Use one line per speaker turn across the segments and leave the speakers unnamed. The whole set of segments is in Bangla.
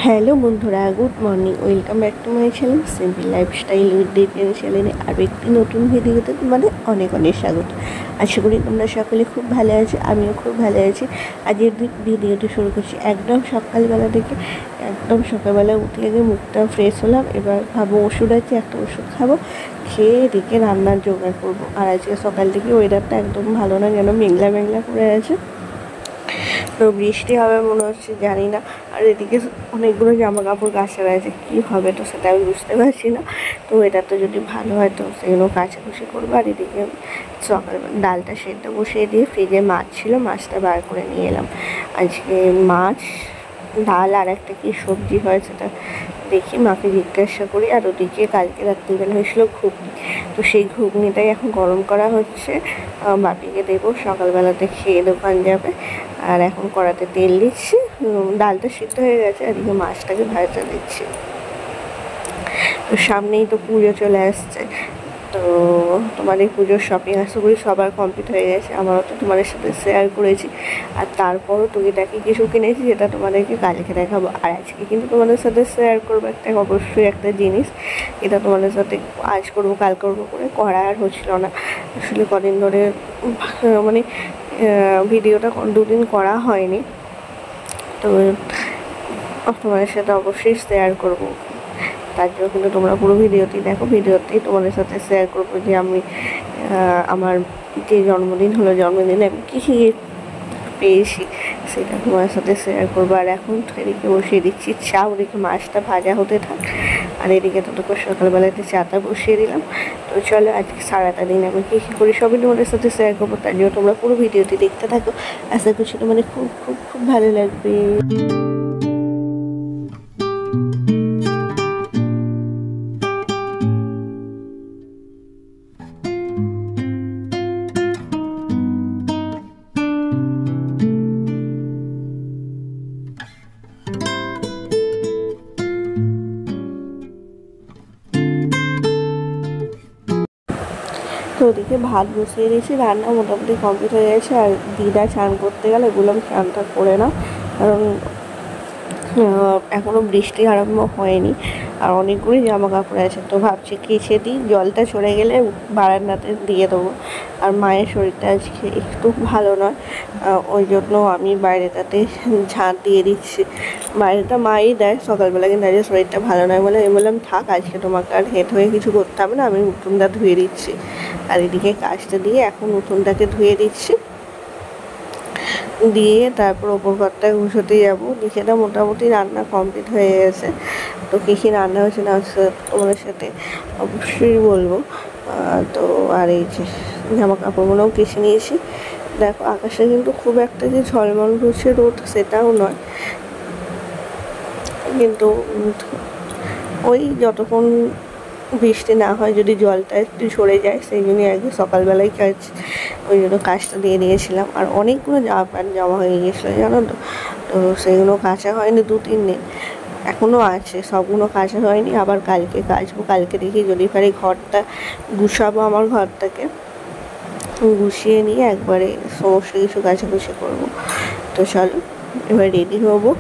হ্যালো বন্ধুরা, good morning. Welcome back to my channel simple lifestyle with Dipian চ্যানেলে আরও একটি নতুন ভিডিওতে তোমাদের অনেক অনেক স্বাগত। আশা করি তোমরা সকলে খুব ভালো আছো, আমিও খুব ভালো আছি। আজকের ভিডিওটি শুরু করছি একদম সকালবেলা থেকে। একদম সকালবেলা উঠে আগে মুখটা ফ্রেশ হলাম। এবার ভাবো ওষুধ আছে, একটা ওষুধ খাবো, খেয়ে এদিকে রান্নার জোগাড় করবো। আর আজকে সকাল থেকে ওয়েদারটা একদম ভালো না, যেন মেঘলা মেঘলা করে আছে। তো বৃষ্টি হবে মনে হচ্ছে, জানি না। আর এদিকে অনেকগুলো জামা কাপড় কাচার আছে, কী হবে তো সেটা আমি বুঝতে পারছি না। তো এটা তো যদি ভালো হয় তো সেগুলো কাচাকুচি করবো। আর এদিকে সকালবেলা ডালটা সেদ্ধ বসিয়ে দিয়ে ফ্রিজে মাছ ছিল, মাছটা বার করে নিয়ে এলাম। আজকে মাছ, ডাল আর একটা কী সবজি হয় সেটা দেখি, মাকে জিজ্ঞাসা করি। আর ওদিকে কালকে রাত্রিবেলা হয়েছিল ঘুগনি, তো সেই ঘুগনিটাই এখন গরম করা হচ্ছে, বাপিকে দেবো, সকালবেলাতে খেয়ে দোকান যাবে। আর এখন কড়াতে তেল দিচ্ছি, ডালটা সিদ্ধ হয়ে গেছে, আর এদিকে মাছটাকে ভাজা দিচ্ছি। তো সামনেই তো পুজো চলে আসছে, তো তোমাদের পুজোর শপিং আশা করি সবার কমপ্লিট হয়ে গেছে। আমারও তো তোমাদের সাথে শেয়ার করেছি। আর তারপরও টুকিটাকি কিছু কিনেছি, যেটা তোমাদেরকে কালকে দেখাবো। আর আজকে কিন্তু তোমাদের সাথে শেয়ার করবো অবশ্যই একটা জিনিস, এটা তোমাদের সাথে আজ করবো কাল করবো করে করা আর হচ্ছিল না। আসলে কদিন ধরে মানে ভিডিওটা দুদিন করা হয়নি, তো তোমাদের সাথে অবশ্যই শেয়ার করবো। তার জন্য কিন্তু তোমরা পুরো ভিডিওটি দেখো, ভিডিওতেই তোমাদের সাথে শেয়ার করবো যে আমি আমার যে জন্মদিন হলো, জন্মদিনে আমি কী কী পেয়েছি সেটা তোমার সাথে শেয়ার করবো। আর এখন এদিকে বসিয়ে দিচ্ছি চা, ওদিকে মাছটা ভাজা হতে থাক। আর এদিকে ততক্ষণ সকালবেলাতে চাটা বসিয়ে দিলাম। তো চলো আজকে সারাটা দিন আমি কী কী করি সবই তোমাদের সাথে শেয়ার করবো। তার জন্য তোমরা পুরো ভিডিওটি দেখতে থাকো, আশা করছি তোমাদের খুব খুব খুব ভালো লাগবে। তো ওদিকে ভাত বসিয়ে দিয়েছি, রান্না মোটামুটি কমপ্লিট হয়ে গেছে। আর দিদা স্নান করতে গেলে বললাম স্নানটা করে নাও, কারণ এখনও বৃষ্টি আরম্ভ হয়নি আর অনেকগুলি জামা কাপড় আছে। তো ভাবছি কেচে দিই, জলটা সরে গেলে বারান্দাতে দিয়ে দেবো। আর মায়ের শরীরটা আজকে একটু ভালো নয়, ওই জন্য আমি বাইরেটাতে ঝাঁট দিয়ে দিচ্ছি। বাইরেটা মাই দেয় সকালবেলা, কিন্তু আজকে শরীরটা ভালো নয় বলে আমি বললাম থাক, আজকে তোমাকে আর হেঁট হয়ে কিছু করতে হবে না, আমি উঠোনটা ধুয়ে দিচ্ছি। আর এদিকে কাজটা দিয়ে এখন উঠোনটাকে ধুয়ে দিচ্ছি, দিয়ে তারপর ওপর ঘরটায় ঘুষোতে যাবো। নিচেটা মোটামুটি রান্না কমপ্লিট হয়ে গেছে। তো কী কী রান্না হয়েছে না তোমাদের সাথে অবশ্যই বলবো। তো আর এই যে জামা কাপড়গুলোও কেচে নিয়েছি। দেখো আকাশে কিন্তু খুব একটা যে ঝলমল করছে রোদ সেটাও নয়, কিন্তু ওই যতক্ষণ বৃষ্টি না হয়, যদি জলটা একটু সরে যায়, সেই জন্যই আগে সকালবেলায় কাজ, ওই জন্য কাজটা দিয়ে দিয়েছিলাম। আর অনেকগুলো জামা প্যান্ট জমা হয়ে গিয়েছিলো জানো তো, তো সেগুলো কাচা হয়নি 2-3 দিন, এখনও আছে, সবগুলো কাচা হয়নি। আবার কালকে কাচবো, কালকে দেখি যদি পারি ঘরটা গুছাবো, আমার ঘরটাকে গুছিয়ে নিয়ে একবারে সমস্ত কিছু কাচাকুচি করবো। তো চলো এবার রেডি হবো।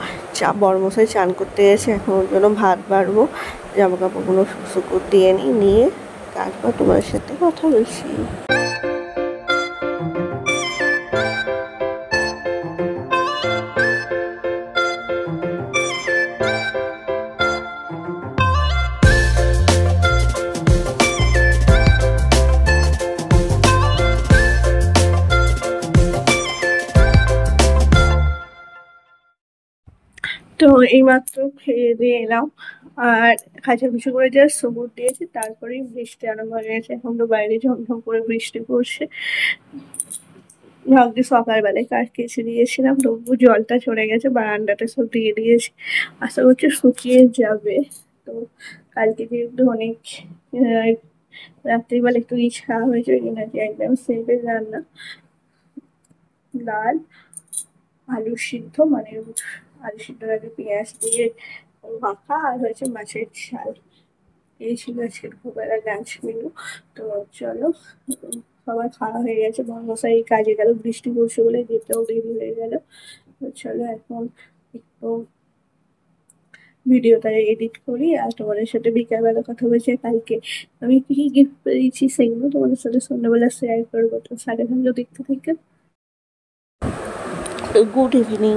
বড়মশাই চান করতে গেছে, এখন ওর জন্য ভাত বাড়বো, জামা কাপড়গুলো শুকো দিয়ে নিয়ে তারপর তোমার সাথে কথা বলছি। তো এইমাত্র খেয়ে দিয়ে এলাম, আর কাচাকুচি করে জাস্ট সবুজ দিয়েছি, তারপরেই বৃষ্টি আরম্ভ হয়ে গেছে। এখন তো বাইরে ঝমঝম করে বৃষ্টি পড়ছে। ভাবছি সকালবেলায় কাজ কেচে দিয়েছিলাম, তবু জলটা চলে গেছে, বারান্দাটা সব দিয়ে দিয়েছি, আশা করছি শুকিয়ে যাবে। তো কালকে যেহেতু অনেক রাত্রিবেলা একটু রিচ খাওয়া হয়েছে, ওই জন্য একদম সিম্পল রান্না, ডাল, আলু সিদ্ধ, মানে আলু সিদ্ধর আগে পেঁয়াজ দিয়ে মাখা, আর হয়েছে মাছের ঝাল। এই ছিল আজকের দুপুরবেলা লাঞ্চ মেনু। তো চলো, সবার খাওয়া হয়ে গেছে, মশাই কাজে গেল, বৃষ্টি পড়ছে বলে যেতেও দেরি হয়ে গেল। তো চলো এখন একটু ভিডিওটা এডিট করি আর তোমাদের সাথে বিকালবেলা কথা বলছি। কালকে আমি কি কি গিফট পেয়েছি সেগুলো তোমাদের সাথে সন্ধ্যাবেলা শেয়ার করবো, তো সাড়ে ঘন্টা দেখতে থেকে। Good evening.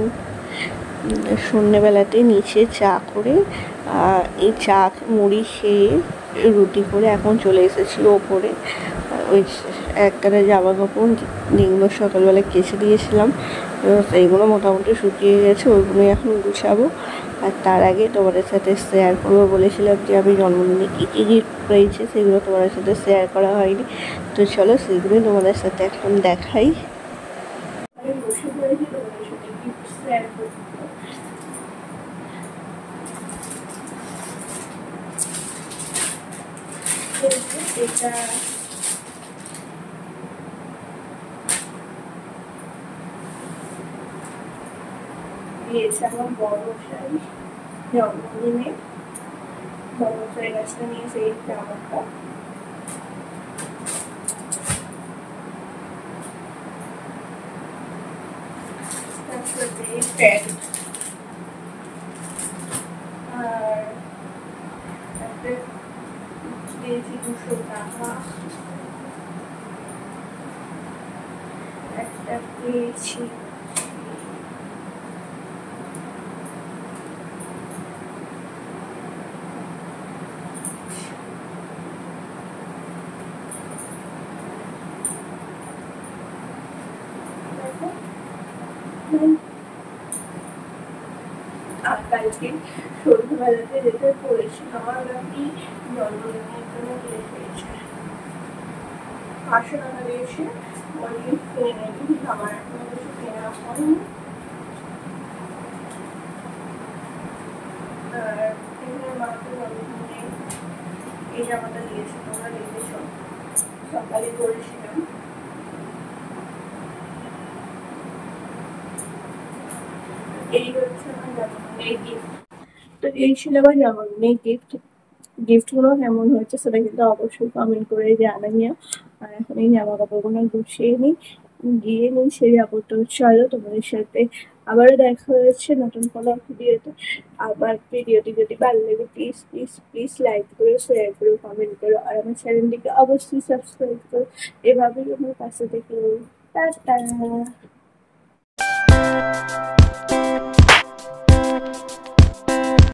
সন্ধ্যেবেলাতে নিচে চা করে এই চা মুড়ি খেয়ে রুটি করে এখন চলে এসেছি ওপরে। ওই একখানা জামা কাপড় যেগুলো সকালবেলা কেচে দিয়েছিলাম সেইগুলো মোটামুটি শুকিয়ে গেছে, ওইগুলোই এখন গুছাবো। আর তার আগে তোমাদের সাথে শেয়ার করবো বলেছিলাম যে আমি জন্মদিনে কী কী গিফট পেয়েছি, সেগুলো তোমাদের সাথে শেয়ার করা হয়নি। তো চলো সেগুলোই তোমাদের সাথে এখন দেখাই। আমি বসে পড়েছি তোমাদের সাথে গিফট শেয়ার করতে। এটা দিয়েছে আমার বড় মশাই জন্মদিনে। বড় মশাইয়ের কাছে নিয়েছে এই জামাটা। তারপরে প্যান্ট আর একটা দিয়েছি 200 টাকা। একটা পেয়েছি আর কালকে সন্ধ্যাবেলাতে যেটা পড়েছি আমার নাকি জন্মদিনের জন্য ড্রেস পেয়েছে 500 টাকা দিয়েছে। বলি কিনে নেবি, কিন্তু আমার এখনো কিছু কেনা হয়নি। আর এখানে মাকে জন্মদিনে এই জামাটা দিয়েছে, তোমরা দেখেছ সকালে পরেছিলাম। এই হচ্ছে আমার জন্মদিনের গিফট। তো এই ছিল আমার জন্মদিনের গিফট। গিফটগুলো কেমন হয়েছে সেটা কিন্তু অবশ্যই কমেন্ট করে জানাইও। আর এখন এই জামা কাপড়গুলো গুছিয়ে নিই, গিয়ে নিই সেই যাবো। চলো তোমাদের সাথে আবারও দেখা হয়েছে নতুন কোনো ভিডিওতে। আবার ভিডিওটি যদি ভালো লাগে প্লিজ প্লিজ প্লিজ লাইক করো, শেয়ার করো, কমেন্ট করো আর আমার চ্যানেলটিকে অবশ্যই সাবস্ক্রাইব করো। এভাবেই আমার পাশে থেকে টাটা।